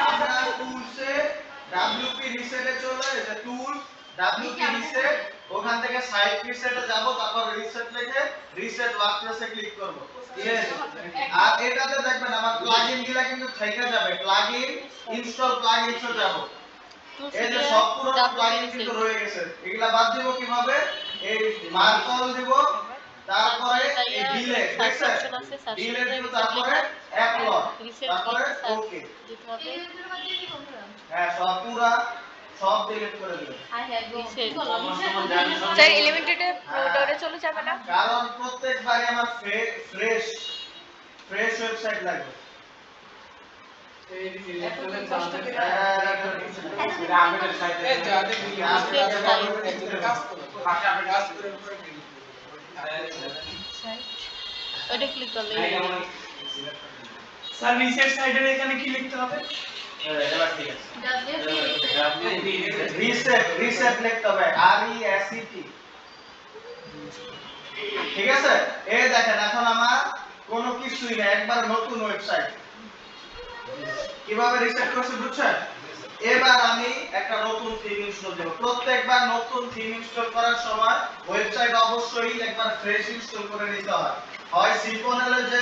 আমরা টুলসে WP রিসেটে চলে এটা টুল WP রিসেট ওখান থেকে সাইট রিসেটে যাব তারপর রিসেট লিখে রিসেট ওয়ার্ডপ্রেসে ক্লিক করব ঠিক আছে আর এটাতে দেখবেন আমার প্লাগইন গুলা কিন্তু থেকে যাবে প্লাগইন ইনস্টল প্লাগইনসে যাব এই যে সব পুরো প্লাগইন কিন্তু রয়ে গেছে এগুলা বাদ দিব কিভাবে এই মার্কল দিব তারপরে এই ডিলেট দেখছেন ডিলেট দিব তারপরে আপলোড তারপরে ওকে হ্যাঁ সব পুরো সব ডিলিট করে দিবেন স্যার এলিমেন্টেডে প্রোডাক্টে চলে যাবে না কারণ প্রত্যেকবারে আমার ফ্রেশ ওয়েবসাইট লাগবে এই রিলেটেড সাইটে ওটা ক্লিক করলে স্যার রিসেট সাইডের এখানে কি লিখতে হবে এবার ঠিক আছে রিসেট লিখতে হবে RESET ঠিক আছে এই দেখেন এখন আমার কোনো কিছুই না একবার নতুন ওয়েবসাইট কিভাবে রিসেট করছি বুঝছেন এবার আমি একটা নতুন থিম ইনস্টল দেব প্রত্যেকবার নতুন থিম ইনস্টল করার সময় ওয়েবসাইট অবশ্যই একবার ফ্রেশ ইনস্টল করে নিতে হয় সিম্পলে যে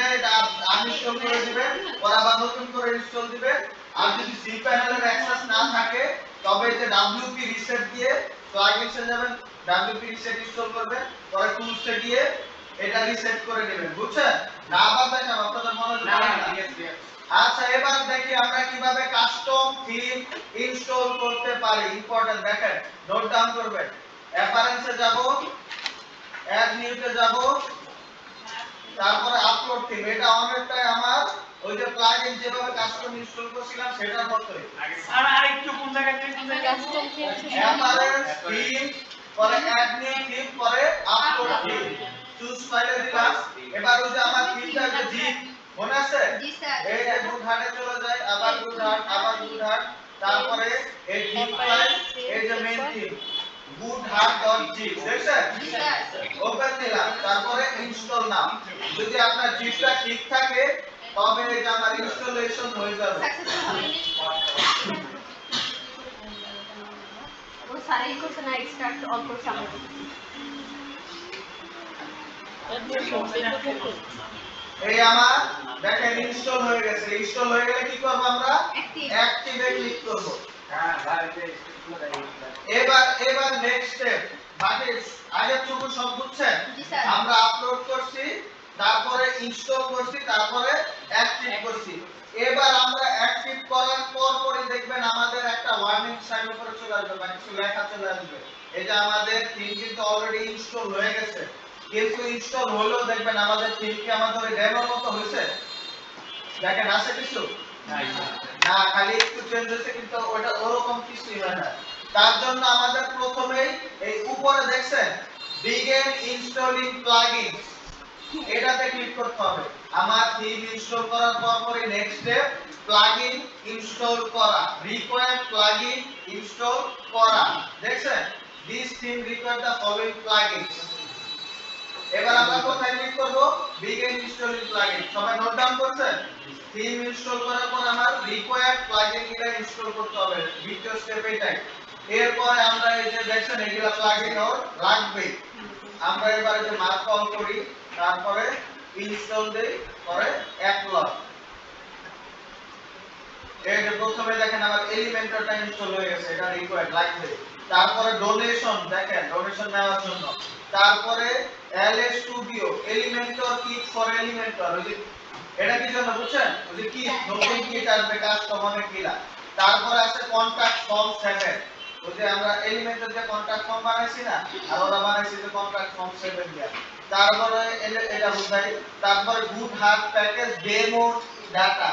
আনইনস্টল করে দিবেন পরে আবার নতুন করে ইনস্টল দিবেন আর যদি সি প্যানেলের অ্যাক্সেস না থাকে তবে যে WP রিসেট দিয়ে প্লাগইনসে যাবেন WP রিসেট ইনস্টল করবেন পরে টুলসে গিয়ে এটা রিসেট করে নেবেন বুঝছেন না আবার দেখেন আপনাদের মনে থাকে আচ্ছা এবার দেখি আমরা কিভাবে কাস্টম থিম ইনস্টল করতে পারি ইম্পর্টেন্ট দেখেন নোট ডাউন করবেন অ্যাপারেন্সে যাব অ্যাড নিউতে যাব তারপরে আপলোড থিম এটা অনেকটাই আমার ওই যে প্লাগইন যেভাবে কাস্টম ইনস্টল করছিলাম সেটার মতই আর আরেকটু কোন জায়গা থেকে কাস্টম থিম অ্যাপারেন্স থিম পরে অ্যাড নিউ থিম পরে আপলোড থিম চুজ ফাইলে দিলাম এবার ওই যে আমার থিমটা যে জিপ মনে আছে এই যে গুড হার্টে চলে যায় আবার গুড হার্ট তারপরে এই থিম ফাইল এই যে মেইন থিম goodheart.zip দেখছেন ওপেন দিলাম তারপরে ইনস্টল নাও যদি আপনার জিপটা ঠিক থাকে তবে এটা আমার ইনস্টলেশন হয়ে যাবে ও সারাই করছে না এক্সট্রাক্ট অল করছে আমরা এই আমার দেখেন ইনস্টল হয়ে গেছে ইনস্টল হয়ে গেলে কি করব আমরা অ্যাক্টিভে ক্লিক করব হ্যাঁ এবার নেক্সট স্টেপ বাকি আগের টুকু সব বুঝছেন আমরা আপলোড করছি তারপরে ইনস্টল করছি তারপরে অ্যাক্টিভ করছি এবার আমরা অ্যাক্টিভ করার পরই দেখবেন আমাদের একটা ওয়ার্নিং সাইন উপরে চলে আসবে মানে কিছু লেখা চলে আসবে এই যে আমাদের থিম কিন্তু অলরেডি ইনস্টল হয়ে গেছে কিন্তু ইনস্টল হলেও দেখবেন আমাদের থিম কি আমাদের ওই ডেমোর মতো হয়েছে দেখেন আছে কিছু না খালি একটু চেঞ্জ হয়েছে কিন্তু ওটা ওরকম কিছুই হয় না তার জন্য আমাদের প্রথমেই এই উপরে দেখছেন begin installing plugins এটাতে ক্লিক করতে হবে আমার থিম ইনস্টল করার পরই নেক্সট স্টেপ প্লাগইন ইনস্টল করা রিকোয়ার্ড প্লাগইন ইনস্টল করা দেখছেন this theme require the following plugins এবার আমরা কোথায় ক্লিক করব begin installing plugin সবাই নোট ডাউন করছেন থিম ইনস্টল করার পর আমার রিকোয়ার্ড প্লাগইন গুলো ইনস্টল করতে হবে দ্বিতীয় স্টেপ এটাই এরপর আমরা এই যে দেখছেন এগুলা প্লাগইন ওর লাগবে আমরা এবারে যে মার্ক কল করি তারপরে ইনস্টল দেই পরে আপলোড এই যে প্রথমে দেখেন আমার এলিমেন্টরটা ইনস্টল হয়ে গেছে এটা রিকোয়ার্ড লাগবে তারপরে ডোনেশন দেখেন ডোনেশন নেওয়ার জন্য তারপরে LS studio Elementor kit for Elementor ওই যে এটা কি জন্য বুঝছেন ওই যে কি নতুন কিট আসবে কাস্টমারে কিলা তারপরে আছে কন্টাক্ট ফর্ম 7 ওই যে আমরা এলিমেন্টর যে কন্টাক্ট ফর্ম বানাইছি না আর ওরা বানাইছে যে কন্টাক্ট ফর্ম 7 দিয়া তারপরে এটা বুঝাই তারপরে good heart package demo data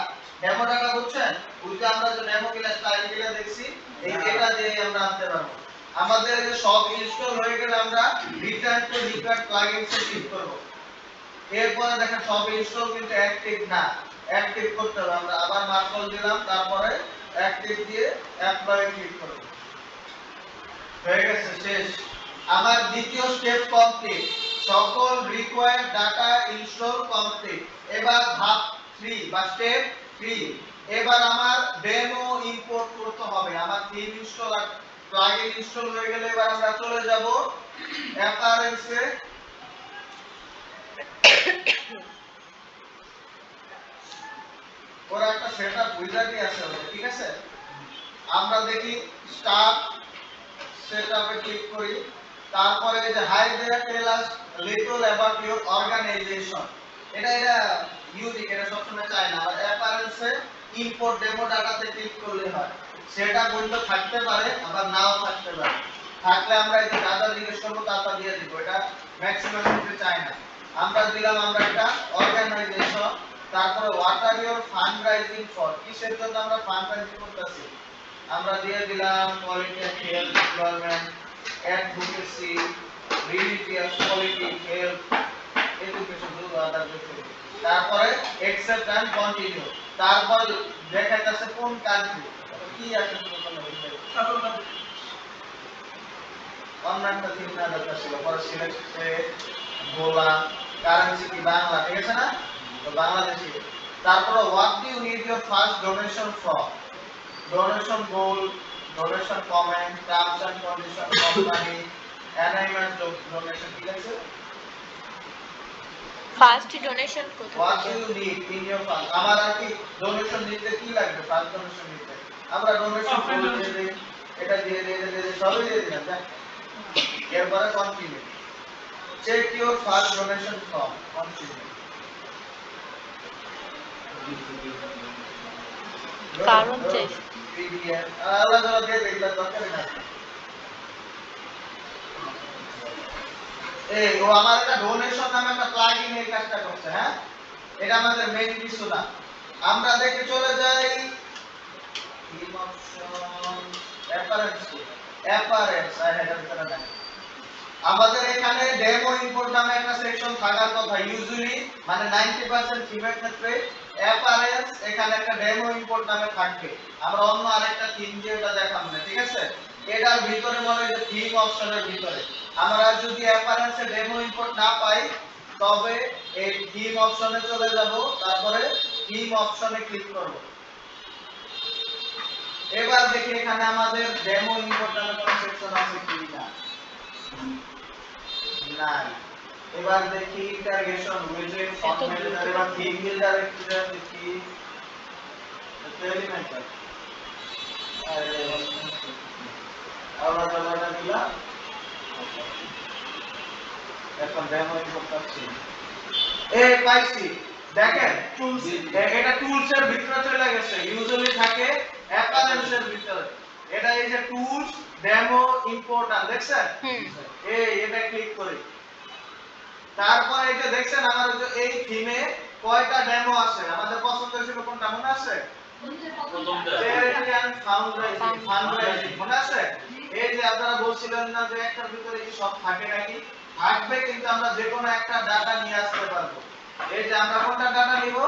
বুঝছেন ওই যে আমরা যে ডেমো গুলা স্টাইল গুলা দেখছি এই এটা দিয়ে আমরা আনতে পারবো আমাদের যে সব ইনস্টল হয়ে গেলে আমরা return to required plugins A click করব এরপরে দেখেন সব ইনস্টল কিন্তু অ্যাক্টিভ না অ্যাক্টিভ করতে হবে আমরা আবার মার্কল দিলাম তারপরে অ্যাক্টিভ দিয়ে অ্যাপ্লাই ক্লিক করব হয়ে গেছে শেষ আমার দ্বিতীয় স্টেপ কমপ্লিট সকল রিকোয়ার্ড ডাটা ইনস্টল কমপ্লিট এবার ধাপ 3 বা স্টেপ 3 এবার আমার ডেমো ইম্পোর্ট করতে হবে। আমার থিম ইনস্টল আর প্লাগইন ইনস্টল হয়ে গেলে এবার আমরা চলে যাব অ্যাপারেন্সে। ওরা একটা সেটআপ উইজার্ডই আছে ওদের, ঠিক আছে? আমরা দেখি স্টার্ট সেটআপে ক্লিক করি। তারপরে এই যে hi there tell us little about your organisation, এটা ইউনিক, এটা সবসময় চাই না। আর অ্যাপারেন্সে ইম্পোর্ট ডেমো ডাটাতে ক্লিক করলে হয়। সেটা বলতে থাকতে পারে আবার নাও থাকতে পারে। থাকলে আমরা এই যে ডাটা জিজ্ঞেস করবো তারপর দিয়ে দিব, এটা ম্যাক্সিমাম ক্ষেত্রে চাই না। আমরা দিলাম আমরা একটা অর্গানাইজেশন, তারপরে what are your fund raising for, কিসের জন্য আমরা ফান্ড রাইজিং করতেছি, আমরা দিয়ে দিলাম quality of health, employment, advocacy, religious, politics, health, education, other কিছু। তারপরে অ্যাকসেপ্ট এন্ড কন্টিনিউ। তারপর দেখা যাচ্ছে কোন কান্ট্রি কি আছে অনলাইনটা থিম না দরকার ছিল, পরে সিলেক্টে গোলা, কারেন্সি কি বাংলা, ঠিক আছে না? তো বাংলাদেশি। তারপরে what do you need your first donation for, donation goal, donation comment, terms and condition, company, অ্যানাইমেন্ট ডোনেশন, ঠিক আছে? ফার্স্ট ডোনেশন কোথায়? What do you need in your first, আমার আর কি ডোনেশন নিতে কি লাগবে, ফার্স্ট ডোনেশন নিতে আমরা ডোনেশন দিয়ে দেই, এটা দিয়ে দেই, এটা দিয়ে দেই, সবই দিয়ে দিলাম। যা এরপরে continue. Check your first donation form, continue. কারণ চেক পিডিএফ আলাদা আলাদা দিয়ে দেখলে দরকার না। এই ও আমার একটা ডোনেশন নামে একটা প্লাগইন এই কাজটা করছে, হ্যাঁ? এটা আমাদের মেইন কিছু না। আমরা দেখে চলে যাই থিম অপশন, অ্যাপারেন্স এটা ভিতরে নাই। আমাদের এখানে ডেমো ইম্পোর্ট নামে একটা সেকশন থাকার কথা ইউজুয়ালি, মানে 90% থিমের ক্ষেত্রে অ্যাপারেন্স এখানে একটা ডেমো ইম্পোর্ট নামে থাকবে। আমরা অন্য আরেকটা থিম দিয়ে এটা দেখাবো না, ঠিক আছে? এটার ভিতরে মনে হয় যে থিম অপশনের ভিতরে আমরা যদি অ্যাপারেন্সে ডেমো ইম্পোর্ট না পাই তবে এই থিম অপশনে চলে যাব, তারপরে থিম অপশনে ক্লিক করব। এবার দেখি এখানে আমাদের ডেমো ইম্পোর্ট নামে কোন সেকশন আছে কিনা। নাই। এবার দেখি ইন্টারগেশন উইজেট ফরম্যাট, এবার থিম বিল্ডার একটু দেখি এলিমেন্টাল আলাদা দিলাম। এখন ডেমো ইম্পোর্ট করছি, এই পাইছি, দেখেন টুলস, এটা টুলস এর ভিতরে চলে গেছে। ইউজুয়ালি থাকে অ্যাপারেন্স এর ভিতরে, এটা এই যে টুলস ডেমো ইম্পোর্ট আর দেখছেন, এই এটা ক্লিক করি। তারপর এই যে দেখছেন আমার এই থিমে কয়টা ডেমো আছে, আমাদের পছন্দ ছিল কোনটা মনে আছে? ফান্ডরাইজিং মনে আছে? এই যে আপনারা বলছিলেন না যে একটার ভিতরে কি সব থাকে নাকি? থাকবে, কিন্তু আমরা যে কোনো একটা ডাটা নিয়ে আসতে পারবো। এই যে আমরা কোনটা ডাটা নিব,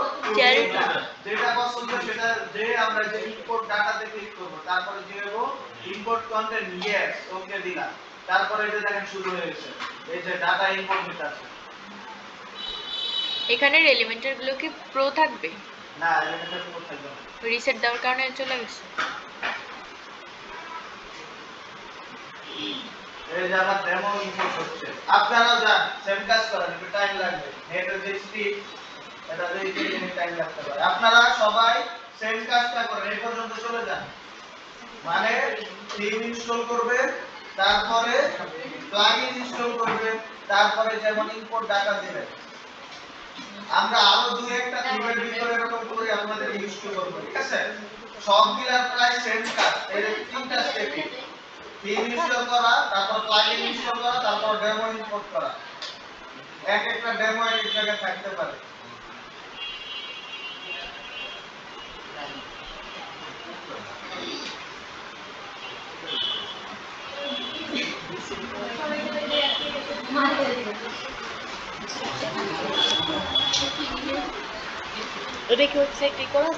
যেটা পছন্দ সেটা যে আমরা যে ইম্পোর্ট ডাটাতে ক্লিক করব, তারপরে দিয়ে দেব ইম্পোর্ট কন্টেন্ট, ইয়েস, ওকে দিলাম। তারপরে এই যে দেখেন শুরু হয়ে গেছে, এই যে ডাটা ইম্পোর্ট হতে আছে। এখানের এলিমেন্টার গুলো কি প্রো থাকবে? না, এলিমেন্টার প্রো থাকবে না, রিসেট দেওয়ার কারণে চলে গেছে। এই যে আমার ডেমো ইম্পোর্ট হচ্ছে, আপনারা যান সেম কাজ করেন, একটু টাইম লাগবে। নেটের যে স্পিড এটা দেখতে একটু টাইম লাগতে পারে। আপনারা সবাই সেম কাজটা করেন, এই পর্যন্ত চলে যান। মানে থিম ইনস্টল করবে, তারপরে প্লাগইন ইনস্টল করবে, তারপরে যেমন ইম্পোর্ট ডাটা দিবেন। আমরা আরো দুই একটা থিমের ভিতরে এরকম করে আপনাদের ইনস্টল করব, ঠিক আছে? সবগুলা প্রায় সেম কাজ, এই তিনটা স্টেপই, থিম ইনস্টল করা, তারপর প্লাগইন ইনস্টল করা, তারপর ডেমো ইম্পোর্ট করা। এক একটা ডেমো এক এক জায়গায় থাকতে পারে। এটা কি ওয়েবসাইট করা?